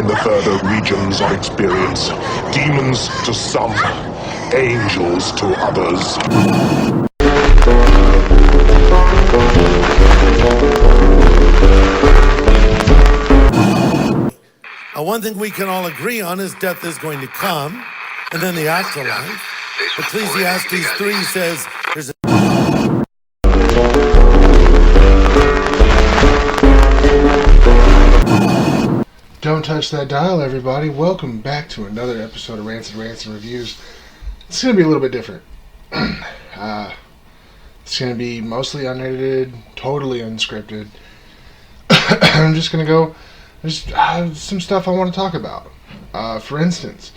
the further regions of experience. Demons to some, angels to others. One thing we can all agree on is death is going to come, and then the afterlife. Ecclesiastes 3 says there's a... Don't touch that dial, everybody. Welcome back to another episode of Rancid, Rants, and Reviews. It's going to be a little bit different. It's going to be mostly unedited, totally unscripted. I'm just going to go... There's some stuff I want to talk about. For instance,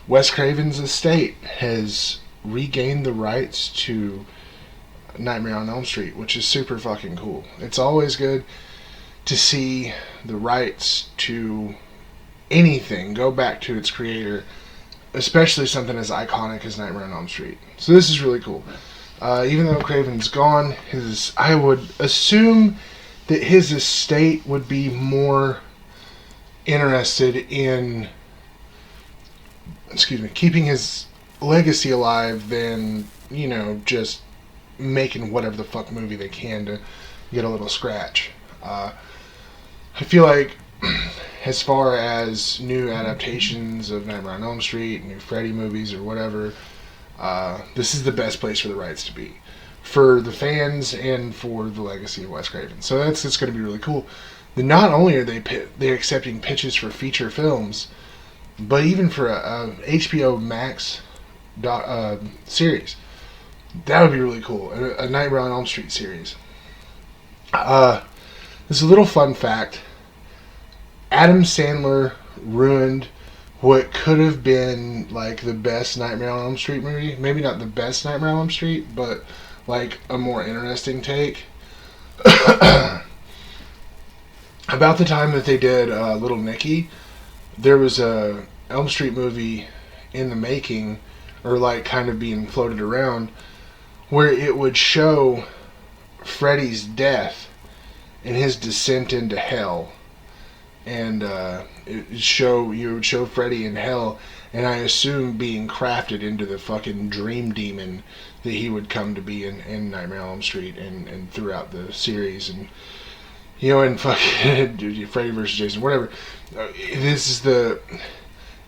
Wes Craven's estate has regained the rights to Nightmare on Elm Street, which is super fucking cool. It's always good to see the rights to anything go back to its creator, especially something as iconic as Nightmare on Elm Street. So this is really cool. Even though Craven's gone, I would assume that his estate would be more interested in keeping his legacy alive than, just making whatever the fuck movie they can to get a little scratch. I feel like as far as new adaptations of Nightmare on Elm Street, new Freddy movies or whatever, this is the best place for the rights to be, for the fans and for the legacy of Wes Craven. So that's going to be really cool. Not only are they're accepting pitches for feature films, but even for a HBO Max series. That would be really cool. A Nightmare on Elm Street series. There's a little fun fact. Adam Sandler ruined what could have been like the best Nightmare on Elm Street movie. Maybe not the best Nightmare on Elm Street, but like a more interesting take. About the time that they did Little Nicky, there was a Elm Street movie in the making, or like kind of being floated around, where it would show Freddy's death and his descent into hell, and you would show Freddy in hell, and I assume being crafted into the fucking dream demon that he would come to be in Nightmare on Elm Street and throughout the series, and and fucking Freddy vs. Jason, whatever. This is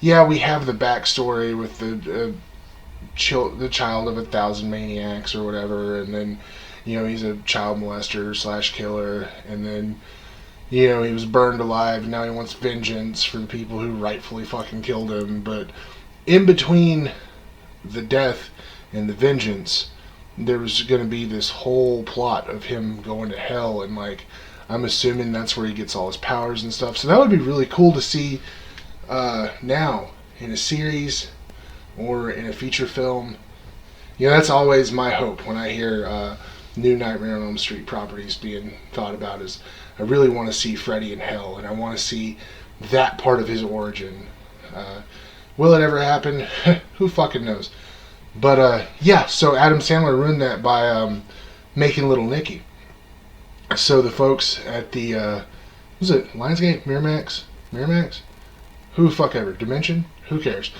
we have the backstory with the child of 1,000 maniacs or whatever, and then, he's a child molester / killer, and then, he was burned alive, and now he wants vengeance for the people who rightfully fucking killed him. But in between the death and the vengeance, there was going to be this whole plot of him going to hell, and I'm assuming that's where he gets all his powers and stuff. So that would be really cool to see now in a series or in a feature film. That's always my hope when I hear new Nightmare on Elm Street properties being thought about. Is I really want to see Freddy in hell, and I want to see that part of his origin. Will it ever happen? Who fucking knows? But so Adam Sandler ruined that by making Little Nicky. So the folks at the, was it Lionsgate? Miramax? Who the fuck ever? Dimension? Who cares?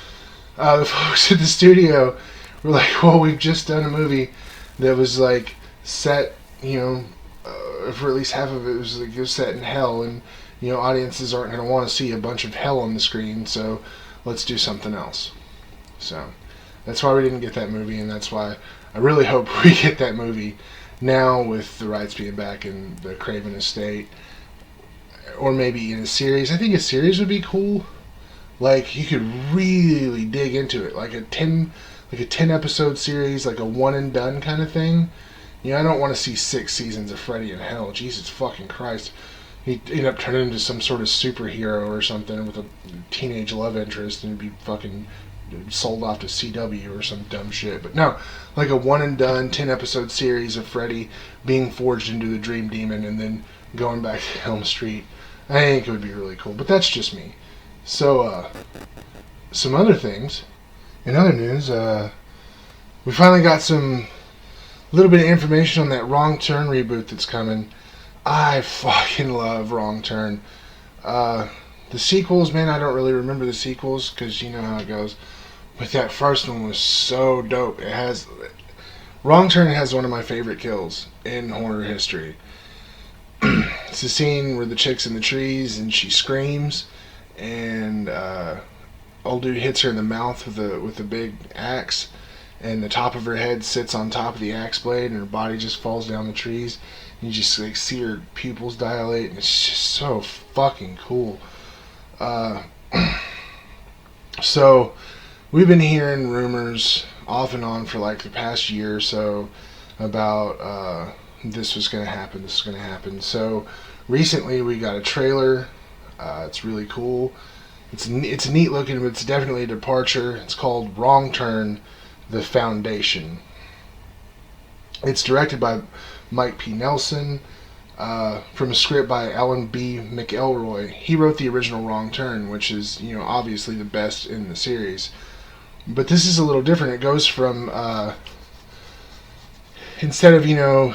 The folks at the studio were like, well, we've just done a movie that was set, for at least half of it was set in hell, and, audiences aren't going to want to see a bunch of hell on the screen, so let's do something else. So that's why we didn't get that movie, and that's why I really hope we get that movie now with the rights being back in the Craven estate, or maybe in a series. I think a series would be cool. You could really dig into it, like a 10 episode series, like a one and done kind of thing. I don't want to see 6 seasons of Freddy in hell. Jesus fucking Christ. He'd end up turning into some sort of superhero or something with a teenage love interest and be fucking sold off to CW or some dumb shit. But no, like a one and done 10 episode series of Freddy being forged into the Dream Demon and then going back to Elm Street. I think it would be really cool, but that's just me. So some other things in other news, we finally got some little bit of information on that Wrong Turn reboot that's coming. I fucking love Wrong Turn. The sequels, man, I don't really remember the sequels because you know how it goes. But that first one was so dope. It has Wrong Turn has one of my favorite kills in horror history. It's the scene where the chick's in the trees and she screams, and old dude hits her in the mouth with the big axe, and the top of her head sits on top of the axe blade, and her body just falls down the trees. And you just like see her pupils dilate, and it's just so fucking cool. So we've been hearing rumors off and on for like the past year or so about this was going to happen, this is going to happen. So recently we got a trailer. It's really cool. It's neat looking, but it's definitely a departure. It's called Wrong Turn, The Foundation. It's directed by Mike P. Nelson, from a script by Alan B. McElroy. He wrote the original Wrong Turn, which is, you know, obviously the best in the series. But this is a little different. It goes from, instead of, you know,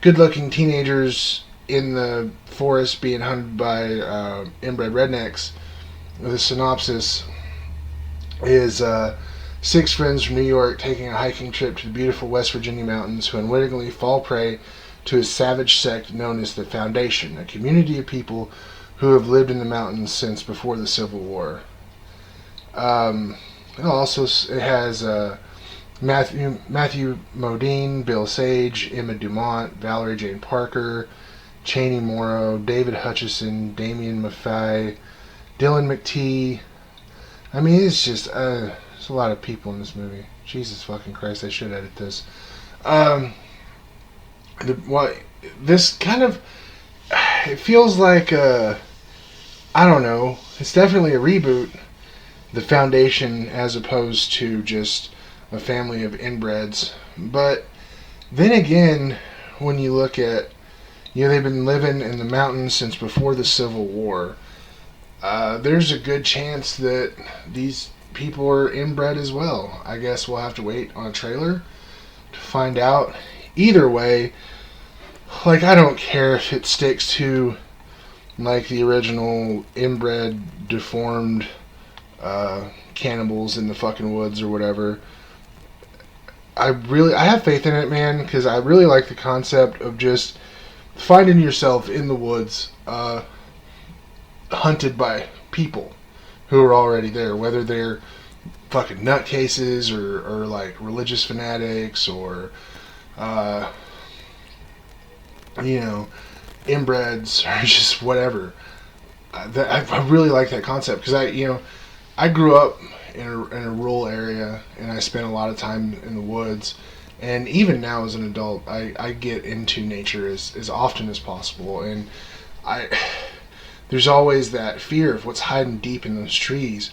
good-looking teenagers in the forest being hunted by inbred rednecks, the synopsis is 6 friends from New York taking a hiking trip to the beautiful West Virginia mountains who unwittingly fall prey to a savage sect known as the Foundation, a community of people who have lived in the mountains since before the Civil War. It has Matthew Modine, Bill Sage, Emma Dumont, Valerie Jane Parker, Cheney Morrow, David Hutchison, Damian Maffei, Dylan McTee. I mean, it's just there's a lot of people in this movie. Jesus fucking Christ, I should edit this. This kind of, it feels like I don't know. It's definitely a reboot. The Foundation, as opposed to just a family of inbreds. But then again, when you look at, you know, they've been living in the mountains since before the Civil War. There's a good chance that these people are inbred as well. I guess we'll have to wait on a trailer to find out. Either way, like, I don't care if it sticks to like the original inbred, deformed cannibals in the fucking woods or whatever. I have faith in it, man, because I really like the concept of just finding yourself in the woods, hunted by people who are already there, whether they're fucking nutcases or like religious fanatics or you know, inbreds or just whatever. I really like that concept because I grew up in a rural area and I spent a lot of time in the woods, and even now as an adult I get into nature as often as possible, and there's always that fear of what's hiding deep in those trees,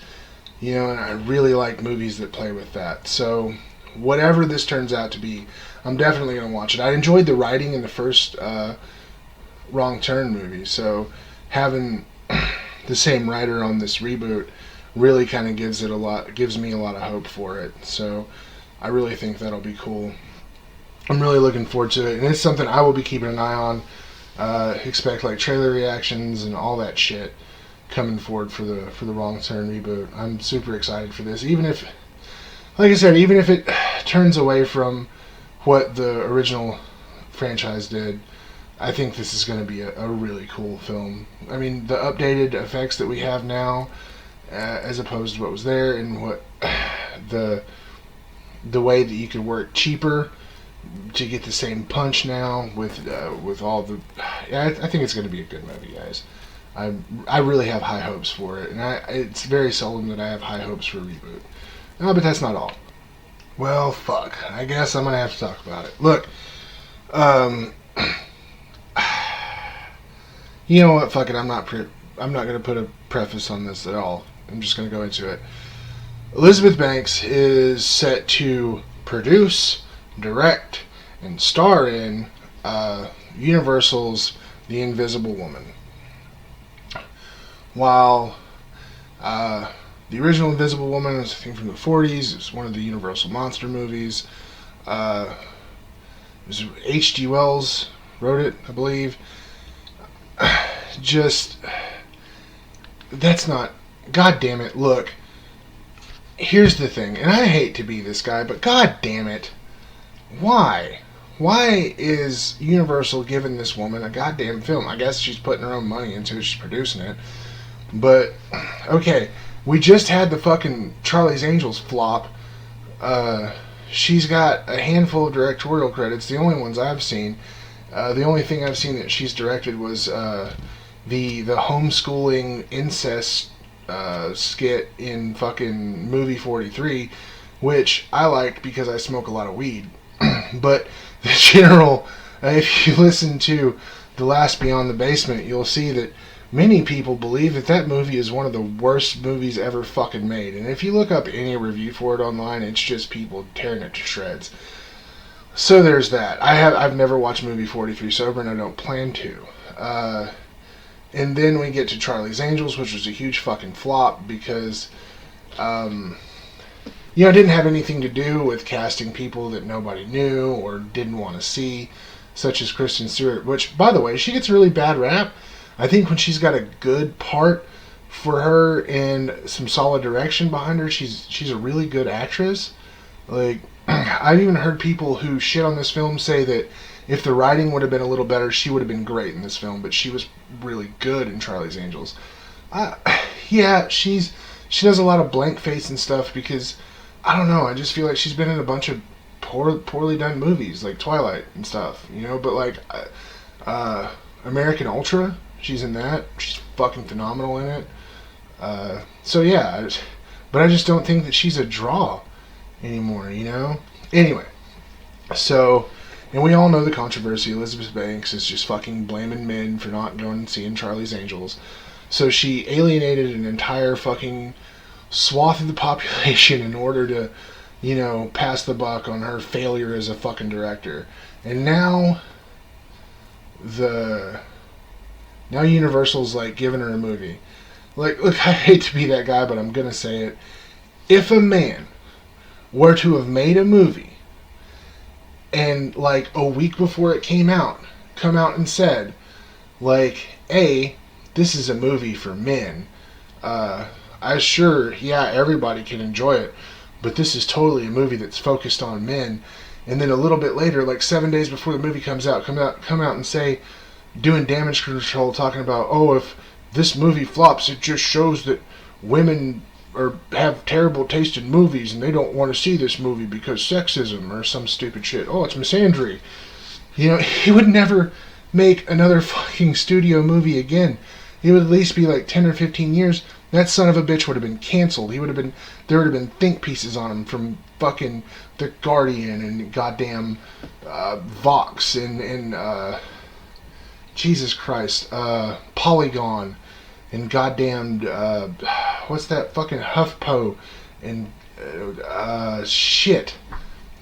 you know, and I really like movies that play with that. So whatever this turns out to be, I'm definitely going to watch it. I enjoyed the writing in the first Wrong Turn movie, so having the same writer on this reboot really kind of gives me a lot of hope for it. So I really think that'll be cool. I'm really looking forward to it, and it's something I will be keeping an eye on. Expect like trailer reactions and all that shit coming forward for the Wrong Turn reboot. I'm super excited for this, even if, like I said, even if it turns away from what the original franchise did. I think this is going to be a really cool film. I mean, the updated effects that we have now, as opposed to what was there, and what the way that you could work cheaper to get the same punch now with all the, I think it's going to be a good movie, guys. I really have high hopes for it, and it's very seldom that I have high hopes for a reboot. No, but that's not all. Well, fuck. I guess I'm going to have to talk about it. Look, you know what? Fuck it. I'm not going to put a preface on this at all. I'm just going to go into it. Elizabeth Banks is set to produce, direct, and star in Universal's The Invisible Woman. While the original Invisible Woman was, I think, from the 40s. It was one of the Universal monster movies. It was H.G. Wells wrote it, I believe. Just, that's not... God damn it, look. Here's the thing, and I hate to be this guy, but god damn it. Why? Why is Universal giving this woman a goddamn film? I guess she's putting her own money into it, she's producing it. But, okay, we just had the fucking Charlie's Angels flop. She's got a handful of directorial credits, the only ones I've seen. The only thing I've seen that she's directed was the homeschooling incest skit in fucking movie 43, which I liked because I smoke a lot of weed. But the general, if you listen to The Last Beyond the Basement, you'll see that many people believe that that movie is one of the worst movies ever fucking made. And if you look up any review for it online, it's just people tearing it to shreds. So there's that. I've never watched movie 43 sober, and I don't plan to. And then we get to Charlie's Angels, which was a huge fucking flop because, it didn't have anything to do with casting people that nobody knew or didn't want to see, such as Kristen Stewart, which, by the way, she gets a really bad rap. I think when she's got a good part for her and some solid direction behind her, she's a really good actress. Like, I've even heard people who shit on this film say that if the writing would have been a little better, she would have been great in this film, but she was really good in Charlie's Angels. Yeah, she does a lot of blank face and stuff because, I don't know, I just feel like she's been in a bunch of poorly done movies, like Twilight and stuff, but like, American Ultra, she's in that. She's fucking phenomenal in it. So yeah, but I just don't think that she's a draw anymore, Anyway, so, and we all know the controversy. Elizabeth Banks is just fucking blaming men for not going and seeing Charlie's Angels. So she alienated an entire fucking swath of the population in order to, pass the buck on her failure as a fucking director. And now Universal's like giving her a movie. Like, look, I hate to be that guy, but I'm gonna say it. If a man were to have made a movie and like a week before it come out and said, like, hey, this is a movie for men, everybody can enjoy it, but this is totally a movie that's focused on men. And then a little bit later, like 7 days before the movie comes out, come out and say, doing damage control, talking about, oh, if this movie flops, it just shows that women have terrible taste in movies and they don't want to see this movie because sexism or some stupid shit. Oh, it's misandry. He would never make another fucking studio movie again. It would at least be like 10 or 15 years. That son of a bitch would have been canceled. There would have been think pieces on him from fucking The Guardian and goddamn Vox and Jesus Christ, Polygon and goddamn what's that fucking HuffPo and shit.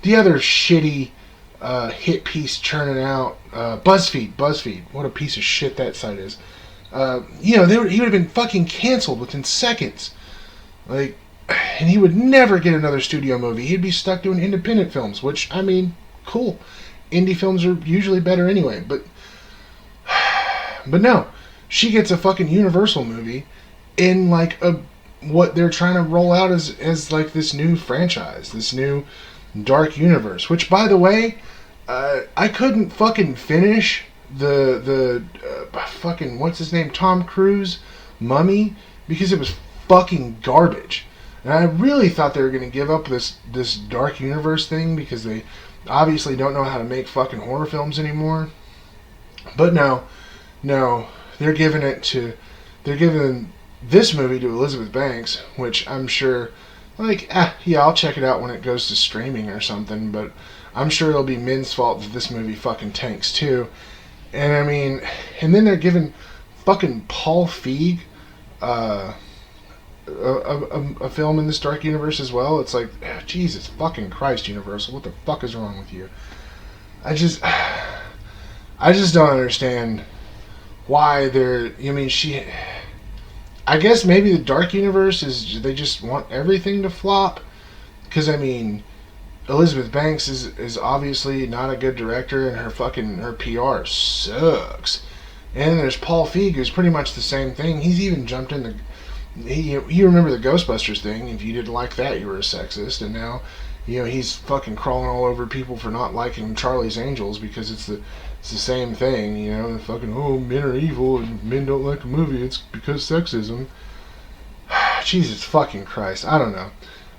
The other shitty hit piece churning out, BuzzFeed. What a piece of shit that site is. He would have been fucking canceled within seconds. Like, and he would never get another studio movie. He'd be stuck doing independent films, which, I mean, cool. Indie films are usually better anyway, but no. She gets a fucking Universal movie in like what they're trying to roll out as like this new franchise, this new dark universe, which, by the way, I couldn't fucking finish the fucking, what's his name, Tom Cruise Mummy, because it was fucking garbage. And I really thought they were going to give up this dark universe thing because they obviously don't know how to make fucking horror films anymore. But no, they're giving this movie to Elizabeth Banks, which I'm sure, like, I'll check it out when it goes to streaming or something, but I'm sure it'll be men's fault that this movie fucking tanks too. And I mean, and then they're giving fucking Paul Feig a film in this dark universe as well. It's like, Jesus fucking Christ, Universal, what the fuck is wrong with you? I just don't understand why they're, I guess maybe the dark universe is, they just want everything to flop, because I mean, Elizabeth Banks is obviously not a good director, and her PR sucks. And there's Paul Feig, who's pretty much the same thing. He's even jumped in you remember the Ghostbusters thing. If you didn't like that, you were a sexist. And now, he's fucking crawling all over people for not liking Charlie's Angels because it's the same thing. Fucking, oh, men are evil and men don't like a movie. It's because sexism. Jesus fucking Christ. I don't know.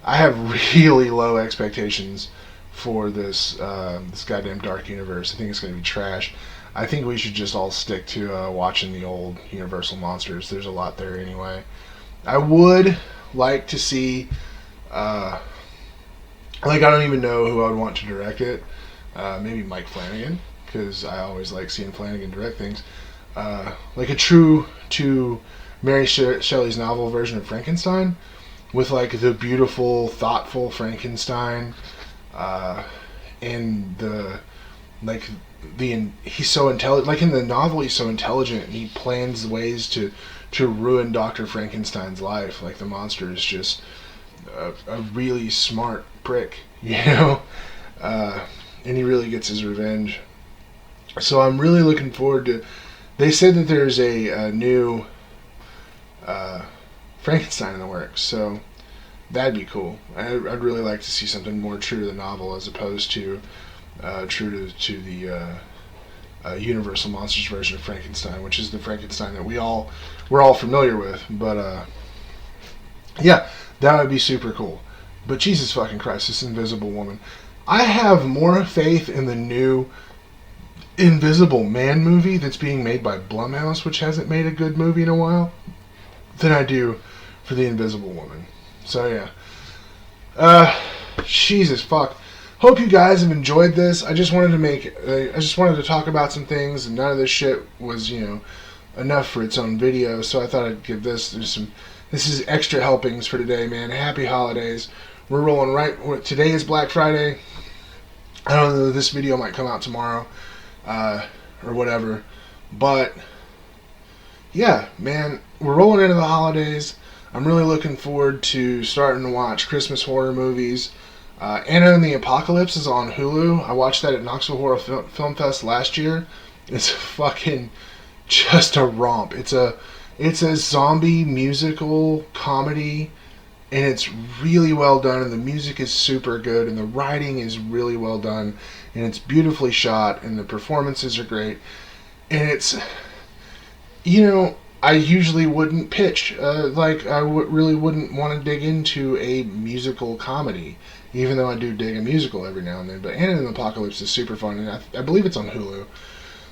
I have really low expectations for this goddamn Dark Universe. I think it's going to be trash. I think we should just all stick to watching the old Universal monsters. There's a lot there anyway. I would like to see, I don't even know who I would want to direct it. Maybe Mike Flanagan, because I always like seeing Flanagan direct things. Like a true to Mary Shelley's novel version of Frankenstein, with like the beautiful, thoughtful Frankenstein, and he's so intelligent. Like in the novel, he's so intelligent, and he plans ways to ruin Dr. Frankenstein's life. Like the monster is just a really smart prick, and he really gets his revenge. So I'm really looking forward to. They said that there's a new Frankenstein in the works, so that'd be cool. I'd really like to see something more true to the novel as opposed to true to the Universal Monsters version of Frankenstein, which is the Frankenstein that we're all familiar with. But yeah, that would be super cool. But Jesus fucking Christ, this Invisible Woman. I have more faith in the new Invisible Man movie that's being made by Blumhouse, which hasn't made a good movie in a while, than I do for the Invisible Woman. So yeah, Jesus fuck. Hope you guys have enjoyed this. I just wanted to talk about some things, and none of this shit was enough for its own video. So I thought I'd give this some. This is extra helpings for today, man. Happy holidays. We're rolling right. Today is Black Friday. I don't know. This video might come out tomorrow, or whatever. But yeah, man, we're rolling into the holidays. I'm really looking forward to starting to watch Christmas horror movies. Anna and the Apocalypse is on Hulu. I watched that at Knoxville Horror Film Fest last year. It's fucking just a romp. It's a zombie musical comedy, and it's really well done, and the music is super good, and the writing is really well done, and it's beautifully shot, and the performances are great. And it's, I usually wouldn't pitch, really wouldn't want to dig into a musical comedy, even though I do dig a musical every now and then. But Anna and the Apocalypse is super fun, and I believe it's on Hulu.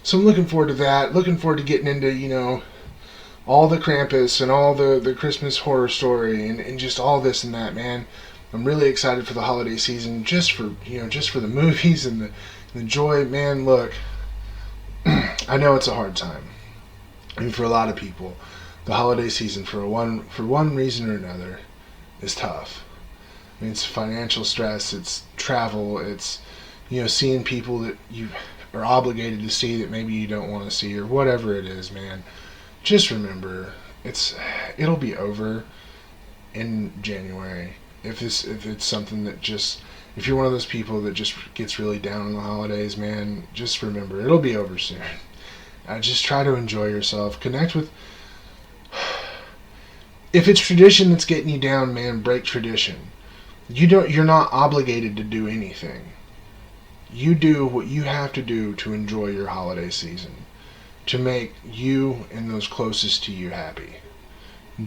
So I'm looking forward to that. Looking forward to getting into, all the Krampus and all the Christmas Horror Story and just all this and that, man. I'm really excited for the holiday season, just for the movies and the joy, man. Look, I know it's a hard time. I mean, for a lot of people, the holiday season, for one reason or another, is tough. I mean, it's financial stress, it's travel, it's seeing people that you are obligated to see that maybe you don't want to see, or whatever it is, man. Just remember, it'll be over in January. If it's something that if you're one of those people that just gets really down on the holidays, man, just remember, it'll be over soon. Just try to enjoy yourself. Connect with. If it's tradition that's getting you down, man, break tradition. You're not obligated to do anything. You do what you have to do to enjoy your holiday season, to make you and those closest to you happy.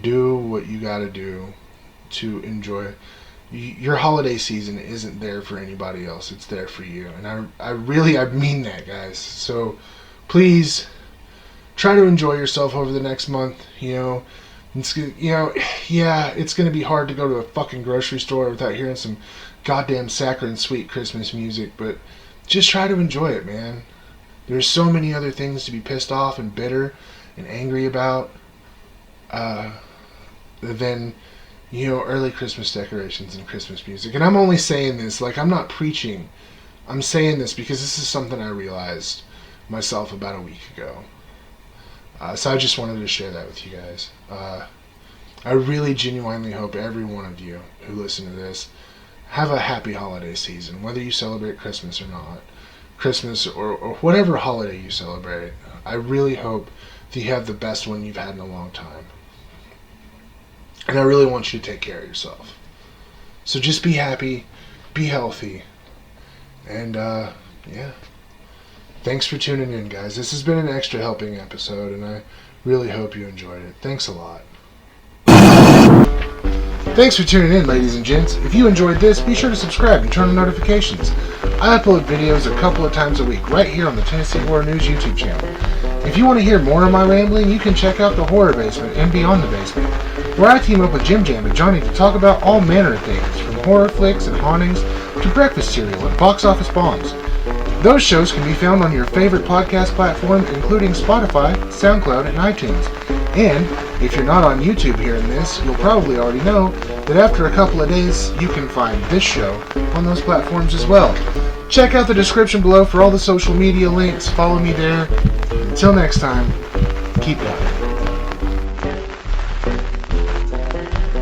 Do what you got to do to enjoy. Your holiday season isn't there for anybody else. It's there for you. And I mean that, guys. So please try to enjoy yourself over the next month. It's it's going to be hard to go to a fucking grocery store without hearing some goddamn saccharine sweet Christmas music, but just try to enjoy it, man. There's so many other things to be pissed off and bitter and angry about than early Christmas decorations and Christmas music. And I'm only saying this, I'm not preaching. I'm saying this because this is something I realized myself about a week ago. So I just wanted to share that with you guys. I really genuinely hope every one of you who listen to this have a happy holiday season, whether you celebrate Christmas or not. Christmas or whatever holiday you celebrate. I really hope that you have the best one you've had in a long time. And I really want you to take care of yourself. So just be happy, be healthy, and yeah. Thanks for tuning in, guys. This has been an extra helping episode, and I really hope you enjoyed it. Thanks a lot. Thanks for tuning in, ladies and gents. If you enjoyed this, be sure to subscribe and turn on notifications. I upload videos a couple of times a week right here on the Tennessee Horror News YouTube channel. If you want to hear more of my rambling, you can check out the Horror Basement and Beyond the Basement, where I team up with Jim Jam and Johnny to talk about all manner of things, from horror flicks and hauntings to breakfast cereal and box office bombs. Those shows can be found on your favorite podcast platform, including Spotify, SoundCloud, and iTunes. And if you're not on YouTube hearing this, you'll probably already know that after a couple of days, you can find this show on those platforms as well. Check out the description below for all the social media links. Follow me there. Until next time, keep going.